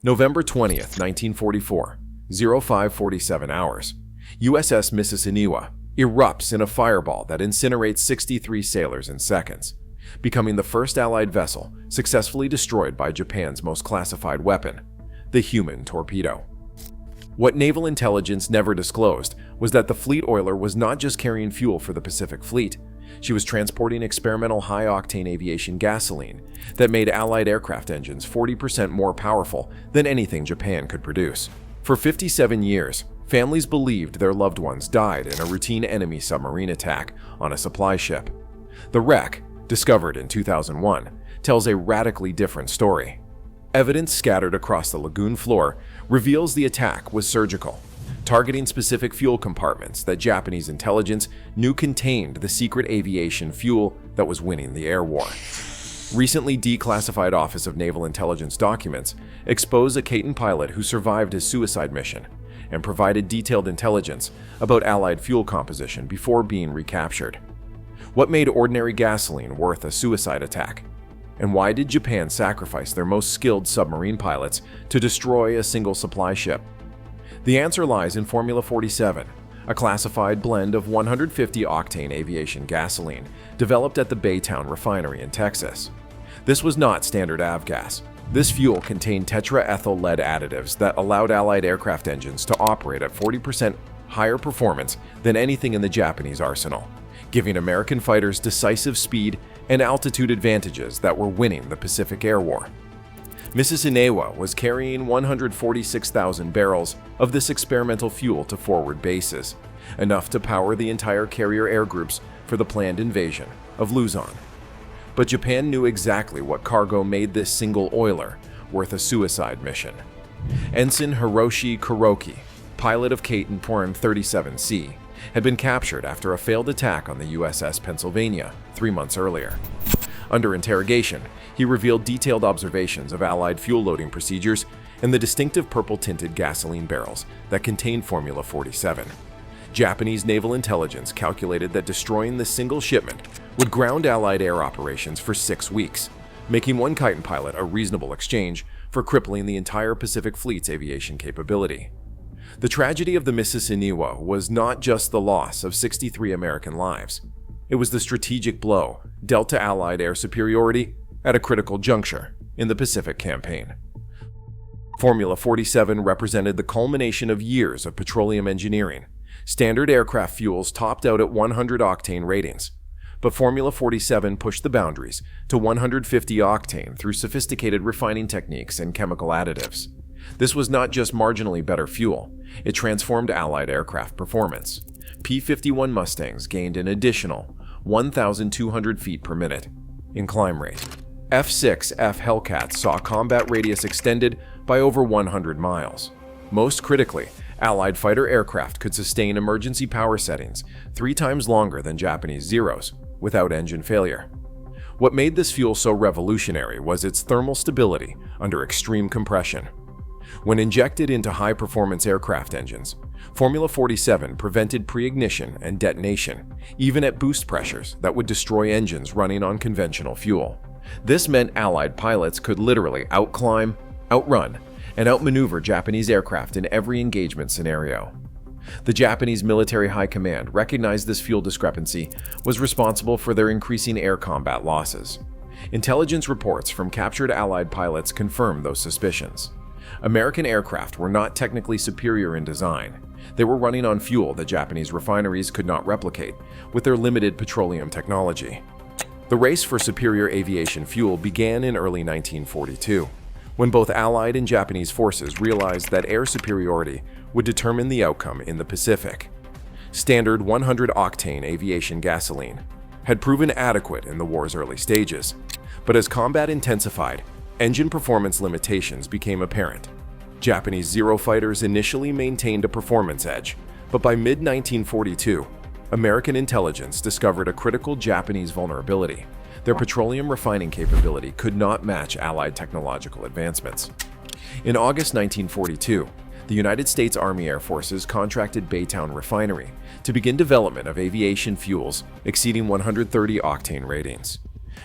November 20th, 1944, 0547 hours. USS Mississinewa erupts in a fireball that incinerates 63 sailors in seconds, becoming the first Allied vessel successfully destroyed by Japan's most classified weapon, the human torpedo. What naval intelligence never disclosed was that the fleet oiler was not just carrying fuel for the Pacific Fleet. She was transporting experimental high-octane aviation gasoline that made Allied aircraft engines 40% more powerful than anything Japan could produce. For 57 years, families believed their loved ones died in a routine enemy submarine attack on a supply ship. The wreck, discovered in 2001, tells a radically different story. Evidence scattered across the lagoon floor reveals the attack was surgical, targeting specific fuel compartments that Japanese intelligence knew contained the secret aviation fuel that was winning the air war. Recently declassified Office of Naval Intelligence documents expose a Kaiten pilot who survived his suicide mission and provided detailed intelligence about Allied fuel composition before being recaptured. What made ordinary gasoline worth a suicide attack? And why did Japan sacrifice their most skilled submarine pilots to destroy a single supply ship? The answer lies in Formula 47, a classified blend of 150-octane aviation gasoline developed at the Baytown refinery in Texas. This was not standard avgas. This fuel contained tetraethyl lead additives that allowed Allied aircraft engines to operate at 40% higher performance than anything in the Japanese arsenal, giving American fighters decisive speed and altitude advantages that were winning the Pacific Air War. Mississinewa was carrying 146,000 barrels of this experimental fuel to forward bases, enough to power the entire carrier air groups for the planned invasion of Luzon. But Japan knew exactly what cargo made this single oiler worth a suicide mission. Ensign Hiroshi Kuroki, pilot of Kaiten Porn 37C, had been captured after a failed attack on the USS Pennsylvania 3 months earlier. Under interrogation, he revealed detailed observations of Allied fuel loading procedures and the distinctive purple-tinted gasoline barrels that contained Formula 47. Japanese naval intelligence calculated that destroying this single shipment would ground Allied air operations for 6 weeks, making one Kaiten pilot a reasonable exchange for crippling the entire Pacific Fleet's aviation capability. The tragedy of the Mississinewa was not just the loss of 63 American lives. It was the strategic blow dealt to Allied air superiority at a critical juncture in the Pacific campaign. Formula 47 represented the culmination of years of petroleum engineering. Standard aircraft fuels topped out at 100 octane ratings, but Formula 47 pushed the boundaries to 150 octane through sophisticated refining techniques and chemical additives. This was not just marginally better fuel, it transformed Allied aircraft performance. P-51 Mustangs gained an additional 1,200 feet per minute in climb rate. F-6F Hellcats saw combat radius extended by over 100 miles. Most critically, Allied fighter aircraft could sustain emergency power settings 3 times longer than Japanese Zeros without engine failure. What made this fuel so revolutionary was its thermal stability under extreme compression. When injected into high-performance aircraft engines, Formula 47 prevented pre-ignition and detonation, even at boost pressures that would destroy engines running on conventional fuel. This meant Allied pilots could literally outclimb, outrun, and outmaneuver Japanese aircraft in every engagement scenario. The Japanese military high command recognized this fuel discrepancy was responsible for their increasing air combat losses. Intelligence reports from captured Allied pilots confirmed those suspicions. American aircraft were not technically superior in design. They were running on fuel that Japanese refineries could not replicate with their limited petroleum technology. The race for superior aviation fuel began in early 1942, when both Allied and Japanese forces realized that air superiority would determine the outcome in the Pacific. Standard 100-octane aviation gasoline had proven adequate in the war's early stages, but as combat intensified, engine performance limitations became apparent. Japanese Zero fighters initially maintained a performance edge, but by mid-1942, American intelligence discovered a critical Japanese vulnerability. Their petroleum refining capability could not match Allied technological advancements. In August 1942, the United States Army Air Forces contracted Baytown Refinery to begin development of aviation fuels exceeding 130 octane ratings.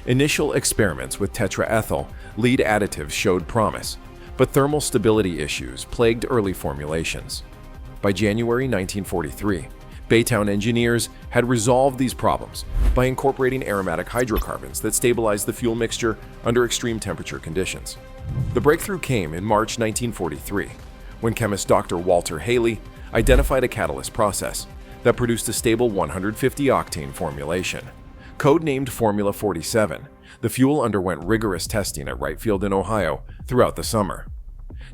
Initial experiments with tetraethyl lead additives showed promise, but thermal stability issues plagued early formulations. By January 1943, Baytown engineers had resolved these problems by incorporating aromatic hydrocarbons that stabilized the fuel mixture under extreme temperature conditions. The breakthrough came in March 1943, when chemist Dr. Walter Haley identified a catalyst process that produced a stable 150-octane formulation. Codenamed Formula 47, the fuel underwent rigorous testing at Wright Field in Ohio throughout the summer.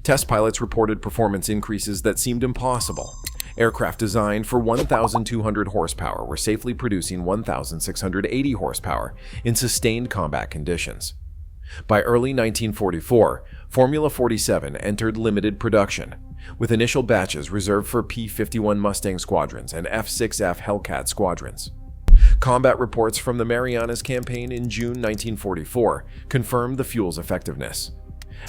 Test pilots reported performance increases that seemed impossible. Aircraft designed for 1,200 horsepower were safely producing 1,680 horsepower in sustained combat conditions. By early 1944, Formula 47 entered limited production, with initial batches reserved for P-51 Mustang squadrons and F-6F Hellcat squadrons. Combat reports from the Marianas Campaign in June 1944 confirmed the fuel's effectiveness.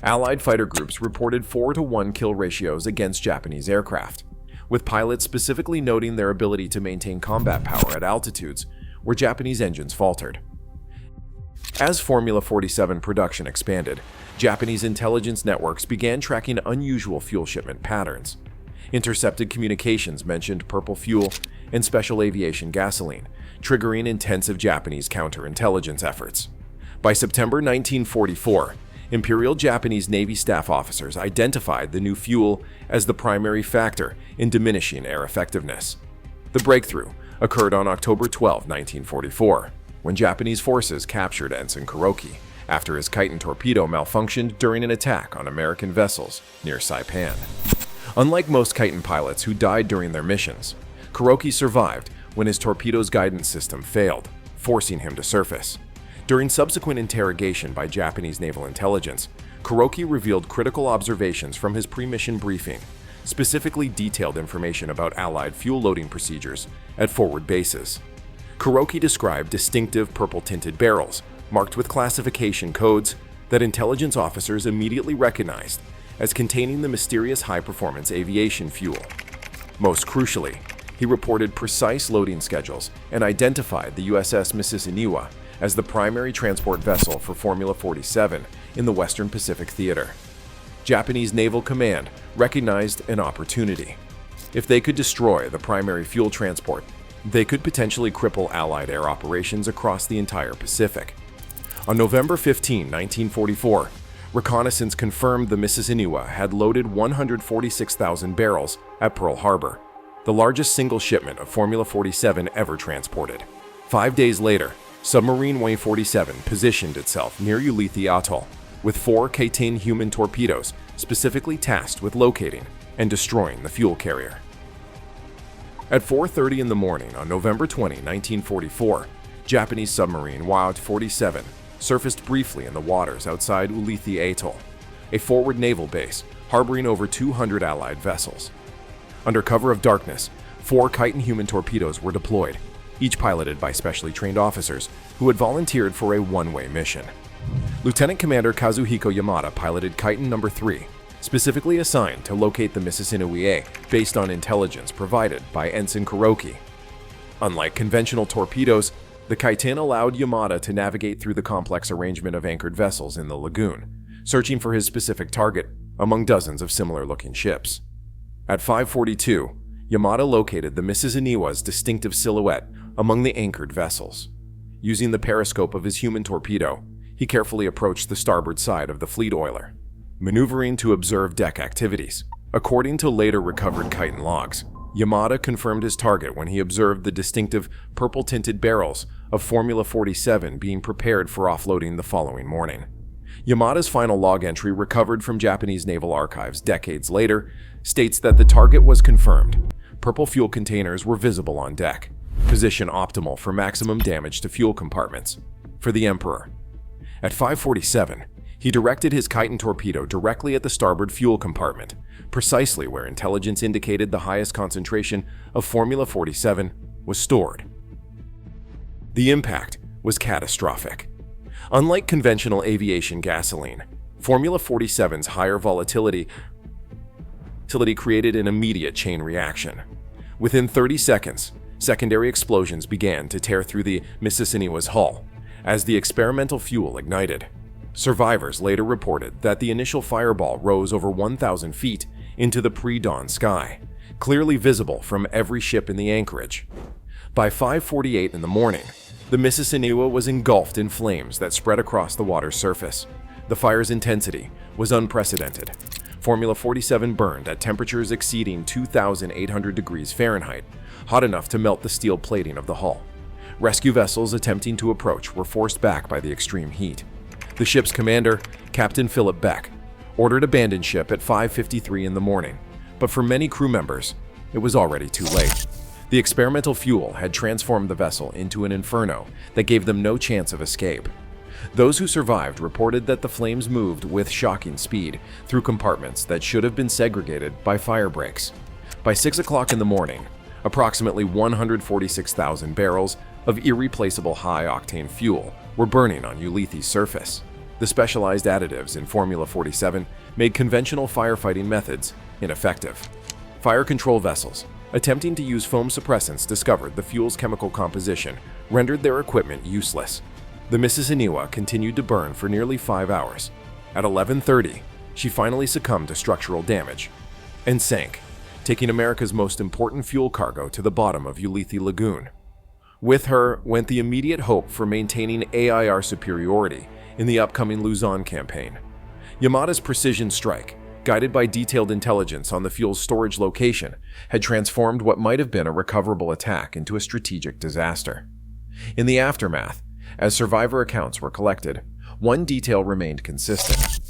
Allied fighter groups reported 4-to-1 kill ratios against Japanese aircraft, with pilots specifically noting their ability to maintain combat power at altitudes where Japanese engines faltered. As Formula 47 production expanded, Japanese intelligence networks began tracking unusual fuel shipment patterns. Intercepted communications mentioned purple fuel and special aviation gasoline, triggering intensive Japanese counterintelligence efforts. By September 1944, Imperial Japanese Navy staff officers identified the new fuel as the primary factor in diminishing air effectiveness. The breakthrough occurred on October 12, 1944, when Japanese forces captured Ensign Kuroki after his Kaiten torpedo malfunctioned during an attack on American vessels near Saipan. Unlike most Kaiten pilots who died during their missions, Kuroki survived when his torpedo's guidance system failed, forcing him to surface. During subsequent interrogation by Japanese naval intelligence, Kuroki revealed critical observations from his pre-mission briefing, specifically detailed information about Allied fuel loading procedures at forward bases. Kuroki described distinctive purple-tinted barrels, marked with classification codes that intelligence officers immediately recognized as containing the mysterious high-performance aviation fuel. Most crucially, he reported precise loading schedules and identified the USS Mississinewa as the primary transport vessel for Formula 47 in the Western Pacific Theater. Japanese Naval Command recognized an opportunity. If they could destroy the primary fuel transport, they could potentially cripple Allied air operations across the entire Pacific. On November 15, 1944, reconnaissance confirmed the Mississinewa had loaded 146,000 barrels at Pearl Harbor, the largest single shipment of Formula 47 ever transported. 5 days later, submarine WA-47 positioned itself near Ulithi Atoll, with 4 Kaiten human torpedoes specifically tasked with locating and destroying the fuel carrier. At 4:30 in the morning on November 20, 1944, Japanese submarine WA-47 surfaced briefly in the waters outside Ulithi Atoll, a forward naval base harboring over 200 Allied vessels. Under cover of darkness, 4 Kaiten human torpedoes were deployed, each piloted by specially trained officers who had volunteered for a one-way mission. Lieutenant Commander Kazuhiko Yamada piloted Kaiten No. 3, specifically assigned to locate the Mississinewa based on intelligence provided by Ensign Kuroki. Unlike conventional torpedoes, the Kaiten allowed Yamada to navigate through the complex arrangement of anchored vessels in the lagoon, searching for his specific target among dozens of similar-looking ships. At 5:42, Yamada located the Mississinewa's distinctive silhouette among the anchored vessels. Using the periscope of his human torpedo, he carefully approached the starboard side of the fleet oiler, maneuvering to observe deck activities. According to later recovered Kaiten logs, Yamada confirmed his target when he observed the distinctive purple-tinted barrels of Formula 47 being prepared for offloading the following morning. Yamada's final log entry, recovered from Japanese naval archives decades later, states that the target was confirmed. Purple fuel containers were visible on deck, position optimal for maximum damage to fuel compartments. For the Emperor. At 5:47, he directed his Kaiten torpedo directly at the starboard fuel compartment, precisely where intelligence indicated the highest concentration of Formula 47 was stored. The impact was catastrophic. Unlike conventional aviation gasoline, Formula 47's higher volatility created an immediate chain reaction. Within 30 seconds, secondary explosions began to tear through the Mississinewa's hull as the experimental fuel ignited. Survivors later reported that the initial fireball rose over 1,000 feet into the pre-dawn sky, clearly visible from every ship in the anchorage. By 5:48 in the morning, the Mississinewa was engulfed in flames that spread across the water's surface. The fire's intensity was unprecedented. Formula 47 burned at temperatures exceeding 2,800 degrees Fahrenheit, hot enough to melt the steel plating of the hull. Rescue vessels attempting to approach were forced back by the extreme heat. The ship's commander, Captain Philip Beck, ordered abandon ship at 5:53 in the morning, but for many crew members, it was already too late. The experimental fuel had transformed the vessel into an inferno that gave them no chance of escape. Those who survived reported that the flames moved with shocking speed through compartments that should have been segregated by fire breaks. By 6 o'clock in the morning, approximately 146,000 barrels of irreplaceable high-octane fuel were burning on Ulithi's surface. The specialized additives in Formula 47 made conventional firefighting methods ineffective. Fire control vessels attempting to use foam suppressants discovered the fuel's chemical composition rendered their equipment useless. The Mississinewa continued to burn for nearly 5 hours. At 11:30, she finally succumbed to structural damage and sank, taking America's most important fuel cargo to the bottom of Ulithi Lagoon. With her went the immediate hope for maintaining AIR superiority in the upcoming Luzon campaign. Yamada's precision strike, guided by detailed intelligence on the fuel's storage location, had transformed what might have been a recoverable attack into a strategic disaster. In the aftermath, as survivor accounts were collected, one detail remained consistent.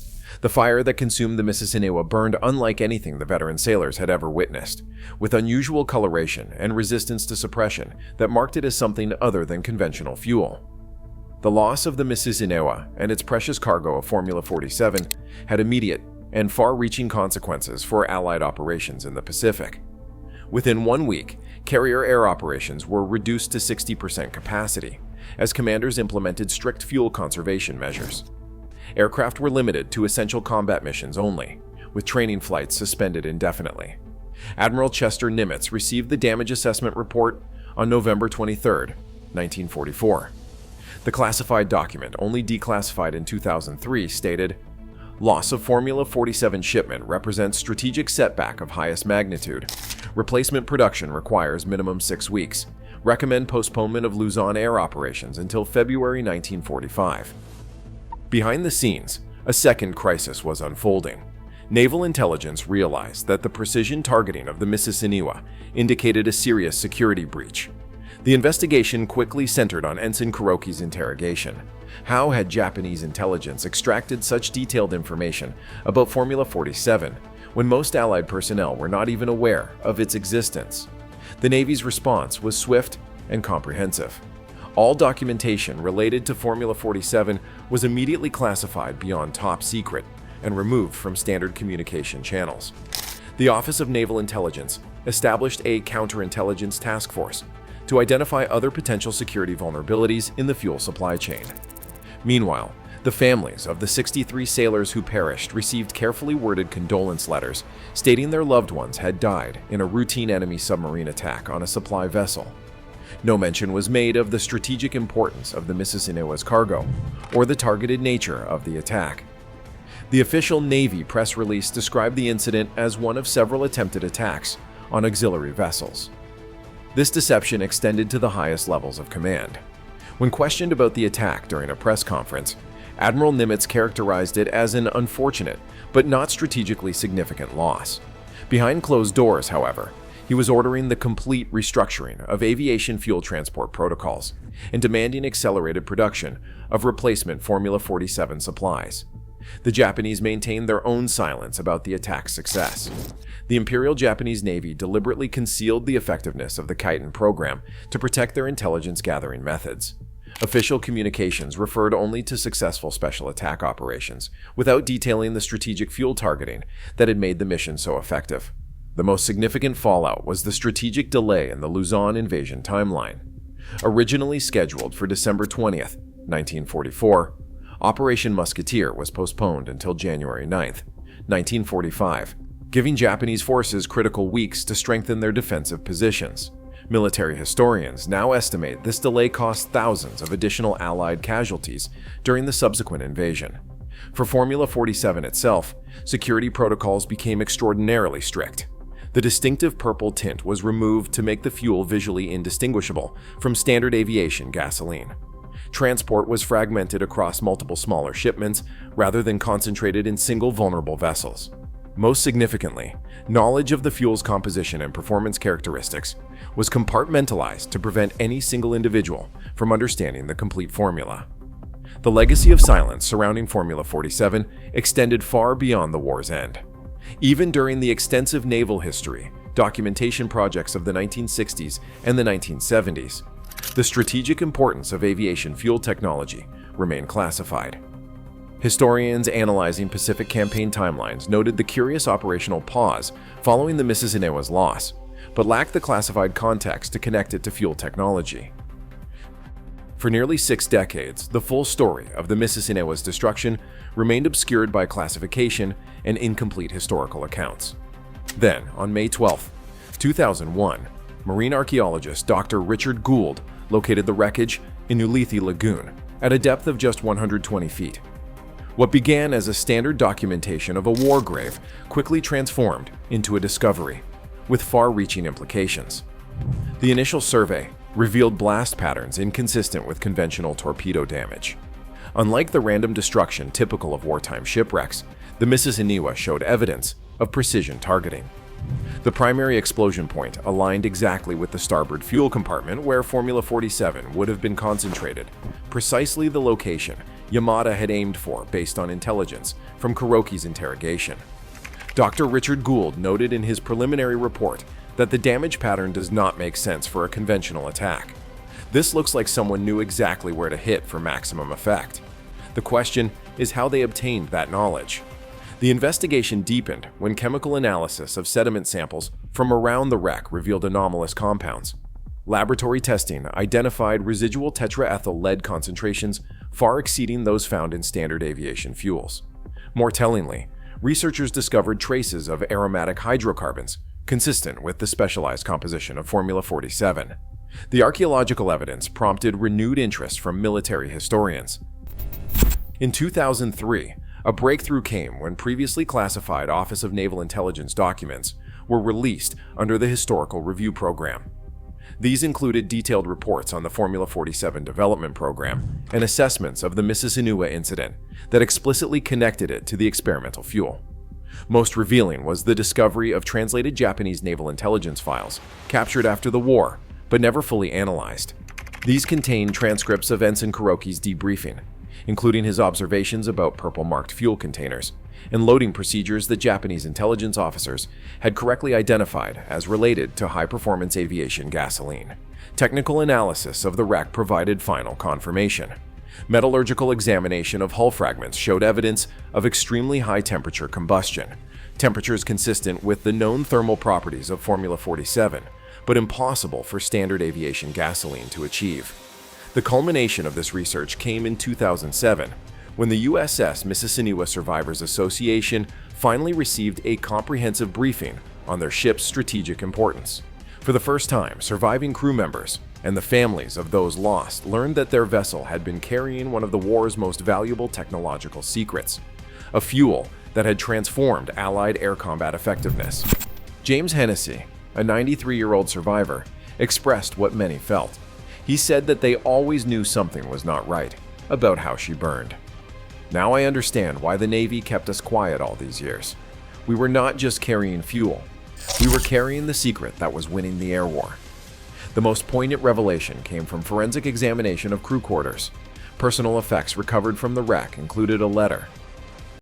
The fire that consumed the Mississinewa burned unlike anything the veteran sailors had ever witnessed, with unusual coloration and resistance to suppression that marked it as something other than conventional fuel. The loss of the Mississinewa and its precious cargo of Formula 47 had immediate and far-reaching consequences for Allied operations in the Pacific. Within 1 week, carrier air operations were reduced to 60% capacity, as commanders implemented strict fuel conservation measures. Aircraft were limited to essential combat missions only, with training flights suspended indefinitely. Admiral Chester Nimitz received the damage assessment report on November 23, 1944. The classified document, only declassified in 2003, stated, "Loss of Formula 47 shipment represents strategic setback of highest magnitude. Replacement production requires minimum 6 weeks. Recommend postponement of Luzon air operations until February 1945. Behind the scenes, a second crisis was unfolding. Naval intelligence realized that the precision targeting of the Mississinewa indicated a serious security breach. The investigation quickly centered on Ensign Kuroki's interrogation. How had Japanese intelligence extracted such detailed information about Formula 47 when most Allied personnel were not even aware of its existence? The Navy's response was swift and comprehensive. All documentation related to Formula 47 was immediately classified beyond top secret and removed from standard communication channels. The Office of Naval Intelligence established a counterintelligence task force to identify other potential security vulnerabilities in the fuel supply chain. Meanwhile, the families of the 63 sailors who perished received carefully worded condolence letters stating their loved ones had died in a routine enemy submarine attack on a supply vessel. No mention was made of the strategic importance of the Mississinewa's cargo or the targeted nature of the attack. The official Navy press release described the incident as one of several attempted attacks on auxiliary vessels. This deception extended to the highest levels of command. When questioned about the attack during a press conference, Admiral Nimitz characterized it as an unfortunate but not strategically significant loss. Behind closed doors, however, he was ordering the complete restructuring of aviation fuel transport protocols and demanding accelerated production of replacement Formula 47 supplies. The Japanese maintained their own silence about the attack's success. The Imperial Japanese Navy deliberately concealed the effectiveness of the Kaiten program to protect their intelligence gathering methods. Official communications referred only to successful special attack operations, without detailing the strategic fuel targeting that had made the mission so effective. The most significant fallout was the strategic delay in the Luzon invasion timeline. Originally scheduled for December 20th, 1944, Operation Musketeer was postponed until January 9th, 1945, giving Japanese forces critical weeks to strengthen their defensive positions. Military historians now estimate this delay cost thousands of additional Allied casualties during the subsequent invasion. For Formula 47 itself, security protocols became extraordinarily strict. The distinctive purple tint was removed to make the fuel visually indistinguishable from standard aviation gasoline. Transport was fragmented across multiple smaller shipments rather than concentrated in single vulnerable vessels. Most significantly, knowledge of the fuel's composition and performance characteristics was compartmentalized to prevent any single individual from understanding the complete formula. The legacy of silence surrounding Formula 47 extended far beyond the war's end. Even during the extensive naval history, documentation projects of the 1960s and the 1970s, the strategic importance of aviation fuel technology remained classified. Historians analyzing Pacific campaign timelines noted the curious operational pause following the Mississinewa's loss, but lacked the classified context to connect it to fuel technology. For nearly 6 decades, the full story of the Mississinewa's destruction remained obscured by classification and incomplete historical accounts. Then, on May 12, 2001, marine archaeologist Dr. Richard Gould located the wreckage in Ulithi Lagoon at a depth of just 120 feet. What began as a standard documentation of a war grave quickly transformed into a discovery, with far-reaching implications. The initial survey revealed blast patterns inconsistent with conventional torpedo damage. Unlike the random destruction typical of wartime shipwrecks, the Mississinewa showed evidence of precision targeting. The primary explosion point aligned exactly with the starboard fuel compartment where Formula 47 would have been concentrated, precisely the location Yamada had aimed for based on intelligence from Kuroki's interrogation. Dr. Richard Gould noted in his preliminary report that the damage pattern does not make sense for a conventional attack. This looks like someone knew exactly where to hit for maximum effect. The question is how they obtained that knowledge. The investigation deepened when chemical analysis of sediment samples from around the wreck revealed anomalous compounds. Laboratory testing identified residual tetraethyl lead concentrations far exceeding those found in standard aviation fuels. More tellingly, researchers discovered traces of aromatic hydrocarbons consistent with the specialized composition of Formula 47. The archaeological evidence prompted renewed interest from military historians. In 2003, a breakthrough came when previously classified Office of Naval Intelligence documents were released under the Historical Review Program. These included detailed reports on the Formula 47 development program and assessments of the Mississinewa incident that explicitly connected it to the experimental fuel. Most revealing was the discovery of translated Japanese naval intelligence files captured after the war, but never fully analyzed. These contain transcripts of Ensign Kuroki's debriefing, including his observations about purple-marked fuel containers and loading procedures that Japanese intelligence officers had correctly identified as related to high-performance aviation gasoline. Technical analysis of the wreck provided final confirmation. Metallurgical examination of hull fragments showed evidence of extremely high-temperature combustion, temperatures consistent with the known thermal properties of Formula 47, but impossible for standard aviation gasoline to achieve. The culmination of this research came in 2007, when the USS Mississinewa Survivors Association finally received a comprehensive briefing on their ship's strategic importance. For the first time, surviving crew members and the families of those lost learned that their vessel had been carrying one of the war's most valuable technological secrets, a fuel that had transformed Allied air combat effectiveness. James Hennessy, a 93-year-old survivor, expressed what many felt. He said that they always knew something was not right about how she burned. Now I understand why the Navy kept us quiet all these years. We were not just carrying fuel. We were carrying the secret that was winning the air war. The most poignant revelation came from forensic examination of crew quarters. Personal effects recovered from the wreck included a letter,